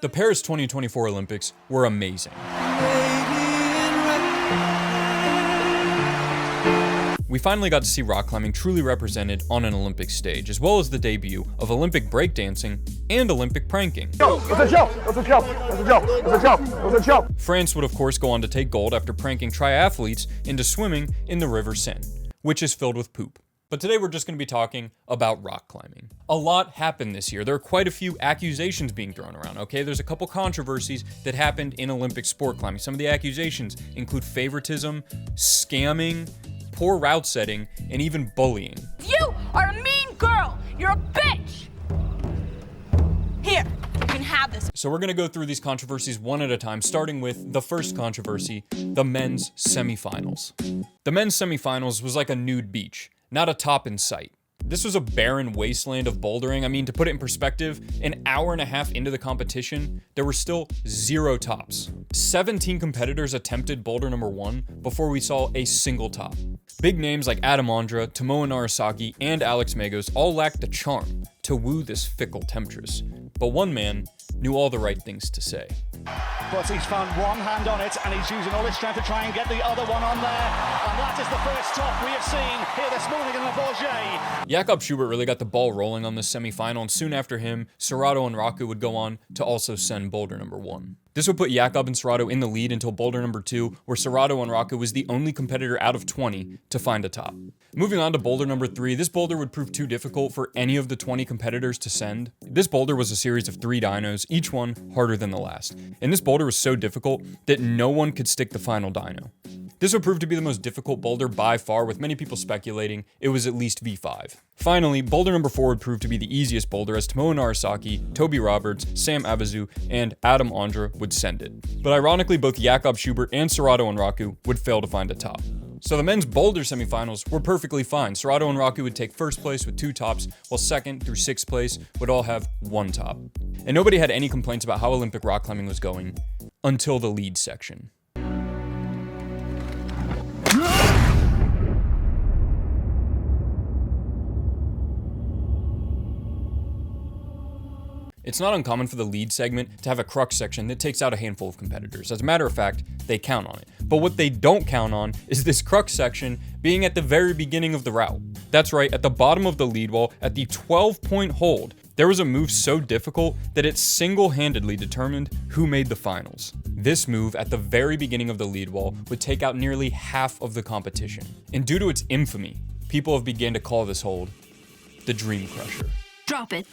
The Paris 2024 Olympics were amazing. We finally got to see rock climbing truly represented on an Olympic stage, as well as the debut of Olympic breakdancing and Olympic pranking. France would of course go on to take gold after pranking triathletes into swimming in the River Seine, which is filled with poop. But today we're just going to be talking about rock climbing. A lot happened this year. There are quite a few accusations being thrown around, okay? There's a couple controversies that happened in Olympic sport climbing. Some of the accusations include favoritism, scamming, poor route setting, and even bullying. You are a mean girl! You're a bitch! Here, you can have this. So we're going to go through these controversies one at a time, starting with the first controversy, the men's semifinals. The men's semifinals was like a nude beach. Not a top in sight. This was a barren wasteland of bouldering. I mean, to put it in perspective, an hour and a half into the competition, there were still 0 tops. 17 competitors attempted boulder number 1 before we saw a single top. Big names like Adam Ondra, Tomoe Narasaki, and Alex Megos all lacked the charm to woo this fickle temptress. But one man knew all the right things to say. But he's found one hand on it, and he's using all his strength to try and get the other one on there. And that is the first top we have seen here this morning in the Bourget. Jakob Schubert really got the ball rolling on this semifinal, and soon after him, Serrato and Raku would go on to also send boulder number 1. This would put Jakob and Serrato in the lead until boulder number 2, where Serrato and Raku was the only competitor out of 20 to find a top. Moving on to boulder number 3, this boulder would prove too difficult for any of the 20 competitors to send. This boulder was a series of 3 dynos, each one harder than the last. And this boulder was so difficult that no one could stick the final dyno. This would prove to be the most difficult boulder by far, with many people speculating it was at least V5. Finally, boulder number 4 would prove to be the easiest boulder, as Tomoe Narasaki, Toby Roberts, Sam Abazu, and Adam Ondra would send it. But ironically, both Jakob Schubert and Serrato and Raku would fail to find a top. So the men's boulder semifinals were perfectly fine. Serrato and Raku would take first place with 2 tops, while second through 6th place would all have 1 top. And nobody had any complaints about how Olympic rock climbing was going until the lead section. It's not uncommon for the lead segment to have a crux section that takes out a handful of competitors. As a matter of fact, they count on it. But what they don't count on is this crux section being at the very beginning of the route. That's right, at the bottom of the lead wall, at the 12-point hold, there was a move so difficult that it single-handedly determined who made the finals. This move at the very beginning of the lead wall would take out nearly half of the competition. And due to its infamy, people have begun to call this hold the Dream Crusher. Drop it.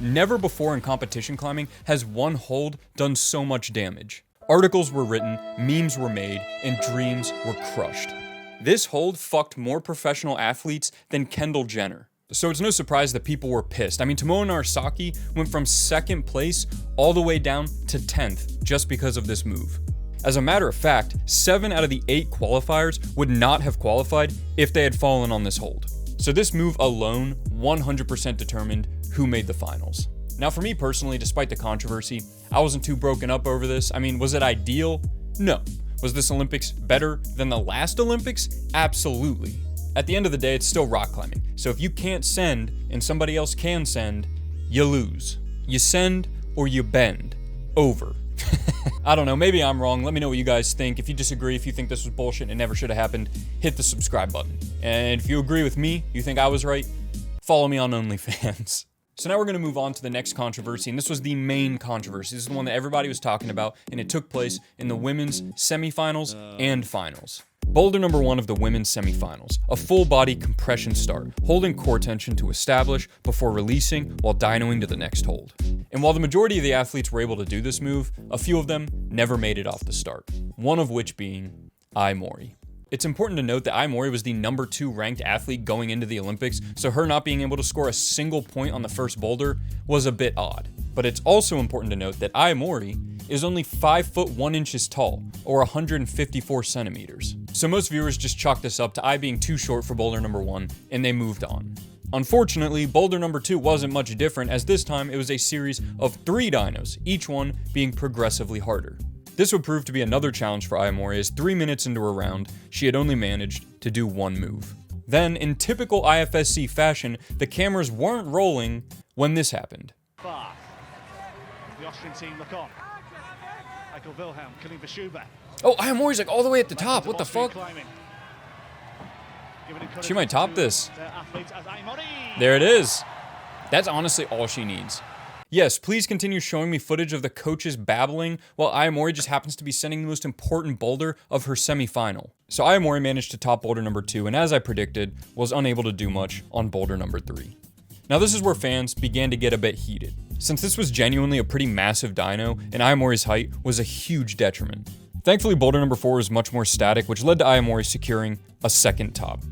Never before in competition climbing has one hold done so much damage. Articles were written, memes were made, and dreams were crushed. This hold fucked more professional athletes than Kendall Jenner. So it's no surprise that people were pissed. I mean, Tomoe Narasaki went from 2nd place all the way down to 10th just because of this move. As a matter of fact, 7 out of the 8 qualifiers would not have qualified if they had fallen on this hold. So this move alone 100% determined who made the finals. Now for me personally, despite the controversy, I wasn't too broken up over this. I mean, was it ideal? No. Was this Olympics better than the last Olympics? Absolutely. At the end of the day, it's still rock climbing. So if you can't send and somebody else can send, you lose. You send or you bend. Over. I don't know, maybe I'm wrong. Let me know what you guys think. If you disagree, if you think this was bullshit and it never should have happened, hit the subscribe button. And if you agree with me, you think I was right, follow me on OnlyFans. So now we're going to move on to the next controversy, and this was the main controversy. This is the one that everybody was talking about, and it took place in the women's semifinals and finals. Boulder number 1 of the women's semifinals, a full body compression start, holding core tension to establish before releasing while dynoing to the next hold. And while the majority of the athletes were able to do this move, a few of them never made it off the start, one of which being Mori. It's important to note that Mori was the number 2 ranked athlete going into the Olympics, so her not being able to score a single point on the first boulder was a bit odd. But it's also important to note that Mori is only 5 foot 1 inches tall, or 154 centimeters. So most viewers just chalked this up to being too short for boulder number 1, and they moved on. Unfortunately, boulder number 2 wasn't much different, as this time it was a series of 3 dynos, each one being progressively harder. This would prove to be another challenge for Mori, as 3 minutes into her round, she had only managed to do 1 move. Then, in typical IFSC fashion, the cameras weren't rolling when this happened. Far. The Austrian team look on. Michael Wilhelm killing for Schubert. Oh, Mori's like all the way at the top. What the fuck? She might top this. There it is. That's honestly all she needs. Yes, please continue showing me footage of the coaches babbling while Mori just happens to be sending the most important boulder of her semifinal. So Mori managed to top boulder number 2, and as I predicted, was unable to do much on boulder number 3. Now this is where fans began to get a bit heated, since this was genuinely a pretty massive dyno, and Mori's height was a huge detriment. Thankfully, boulder number 4 was much more static, which led to Mori securing a second top.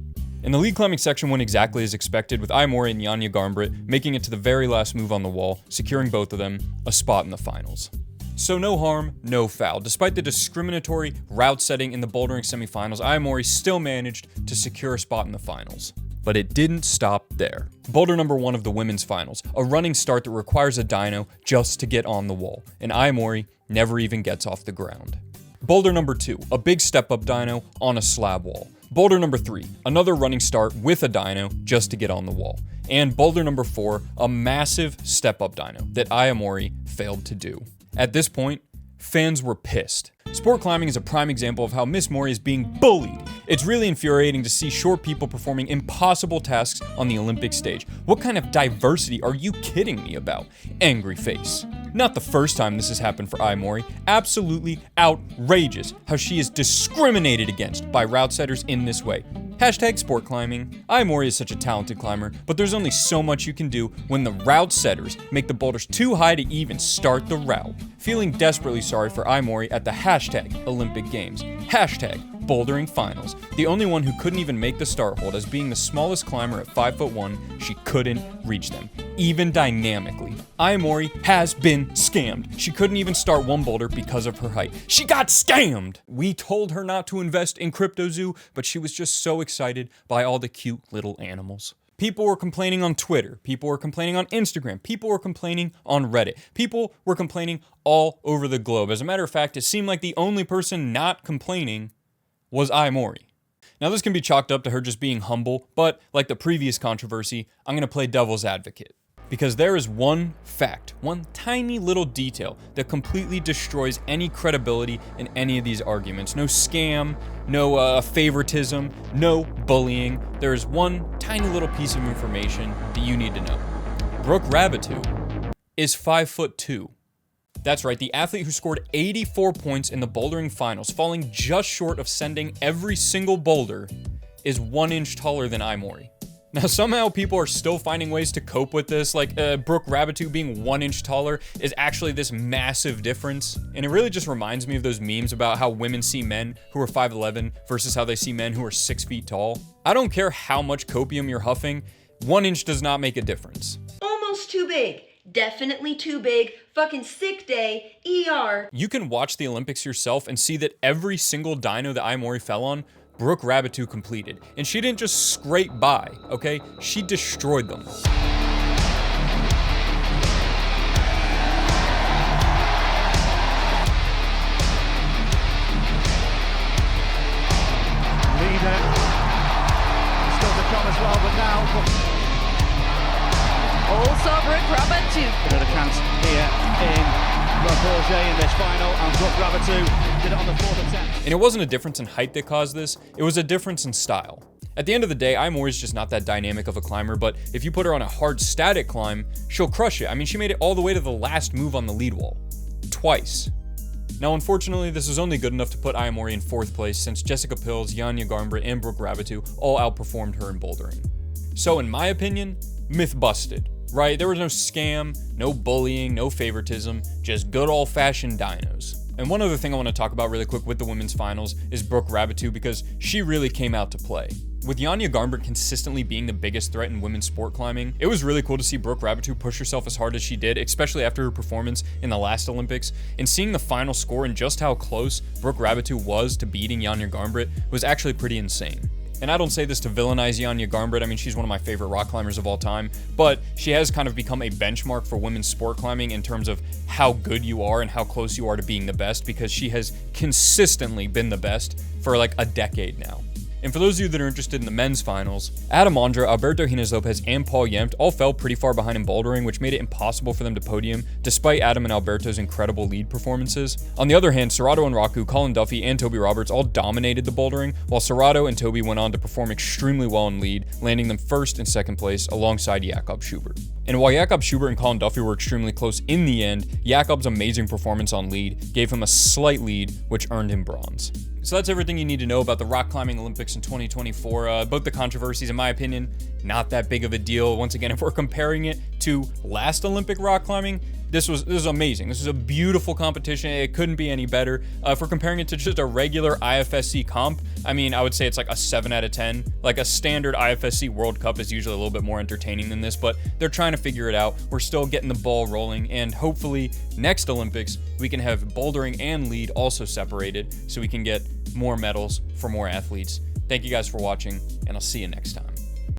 And the lead climbing section went exactly as expected, with Mori and Janja Garnbret making it to the very last move on the wall, securing both of them a spot in the finals. So no harm, no foul. Despite the discriminatory route setting in the bouldering semifinals, Mori still managed to secure a spot in the finals. But it didn't stop there. Boulder number 1 of the women's finals, a running start that requires a dyno just to get on the wall, and Mori never even gets off the ground. Boulder number 2, a big step-up dyno on a slab wall. Boulder number 3, another running start with a dyno just to get on the wall. And boulder number 4, a massive step-up dyno that Mori failed to do. At this point, fans were pissed. Sport climbing is a prime example of how Miss Mori is being bullied. It's really infuriating to see short people performing impossible tasks on the Olympic stage. What kind of diversity are you kidding me about? Angry face. Not the first time this has happened for Mori. Absolutely outrageous how she is discriminated against by route setters in this way. Hashtag sport climbing. Mori is such a talented climber, but there's only so much you can do when the route setters make the boulders too high to even start the route. Feeling desperately sorry for Mori at the hashtag Olympic Games. Hashtag bouldering finals. The only one who couldn't even make the start hold, as being the smallest climber at 5'1", she couldn't reach them, even dynamically. Mori has been scammed. She couldn't even start one boulder because of her height. She got scammed! We told her not to invest in CryptoZoo, but she was just so excited by all the cute little animals. People were complaining on Twitter, people were complaining on Instagram, people were complaining on Reddit, people were complaining all over the globe. As a matter of fact, it seemed like the only person not complaining was Mori. Now this can be chalked up to her just being humble, but like the previous controversy, I'm going to play devil's advocate. Because there is one fact, one tiny little detail that completely destroys any credibility in any of these arguments. No scam, no favoritism, no bullying. There is one tiny little piece of information that you need to know. Brooke Raboutou is 5'2". That's right, the athlete who scored 84 points in the bouldering finals, falling just short of sending every single boulder, is 1 inch taller than Mori. Now, somehow people are still finding ways to cope with this, like Brooke Raboutou being 1 inch taller is actually this massive difference. And it really just reminds me of those memes about how women see men who are 5'11" versus how they see men who are 6 feet tall. I don't care how much copium you're huffing, 1 inch does not make a difference. Almost too big. Definitely too big. Fucking sick day. ER. You can watch the Olympics yourself and see that every single dyno that Mori fell on, Brooke Raboutou completed. And she didn't just scrape by, okay? She destroyed them. Leader. Still to come as well, but now... Also Brooke Raboutou. Got a chance here in in this final, and Brooke Raboutou did it on the 4th attempt. And it wasn't a difference in height that caused this, it was a difference in style. At the end of the day, Mori's just not that dynamic of a climber, but if you put her on a hard static climb, she'll crush it. I mean, she made it all the way to the last move on the lead wall. Twice. Now, unfortunately, this is only good enough to put Mori in 4th place, since Jessica Pills, Janja Garnbret, and Brooke Raboutou all outperformed her in bouldering. So in my opinion, myth busted. Right, there was no scam, no bullying, no favoritism, just good old-fashioned dynos. And one other thing I want to talk about really quick with the women's finals is Brooke Raboutou, because she really came out to play. With Janja Garnbret consistently being the biggest threat in women's sport climbing, it was really cool to see Brooke Raboutou push herself as hard as she did, especially after her performance in the last Olympics. And seeing the final score and just how close Brooke Raboutou was to beating Janja Garnbret was actually pretty insane. And I don't say this to villainize Janja Garnbret, I mean, she's one of my favorite rock climbers of all time, but she has kind of become a benchmark for women's sport climbing in terms of how good you are and how close you are to being the best, because she has consistently been the best for like a decade now. And for those of you that are interested in the men's finals, Adam Ondra, Alberto Hines Lopez, and Paul Yempt all fell pretty far behind in bouldering, which made it impossible for them to podium, despite Adam and Alberto's incredible lead performances. On the other hand, Serrato and Raku, Colin Duffy, and Toby Roberts all dominated the bouldering, while Serrato and Toby went on to perform extremely well in lead, landing them first and second place alongside Jakob Schubert. And while Jakob Schubert and Colin Duffy were extremely close in the end, Jakob's amazing performance on lead gave him a slight lead, which earned him bronze. So that's everything you need to know about the rock climbing Olympics in 2024. Both the controversies, in my opinion, not that big of a deal. Once again, if we're comparing it to last Olympic rock climbing, this was amazing. This is a beautiful competition. It couldn't be any better. If we're comparing it to just a regular IFSC comp, I mean, I would say it's like a 7 out of 10. Like a standard IFSC World Cup is usually a little bit more entertaining than this, but they're trying to figure it out. We're still getting the ball rolling, and hopefully next Olympics, we can have bouldering and lead also separated so we can get more medals for more athletes. Thank you guys for watching, and I'll see you next time.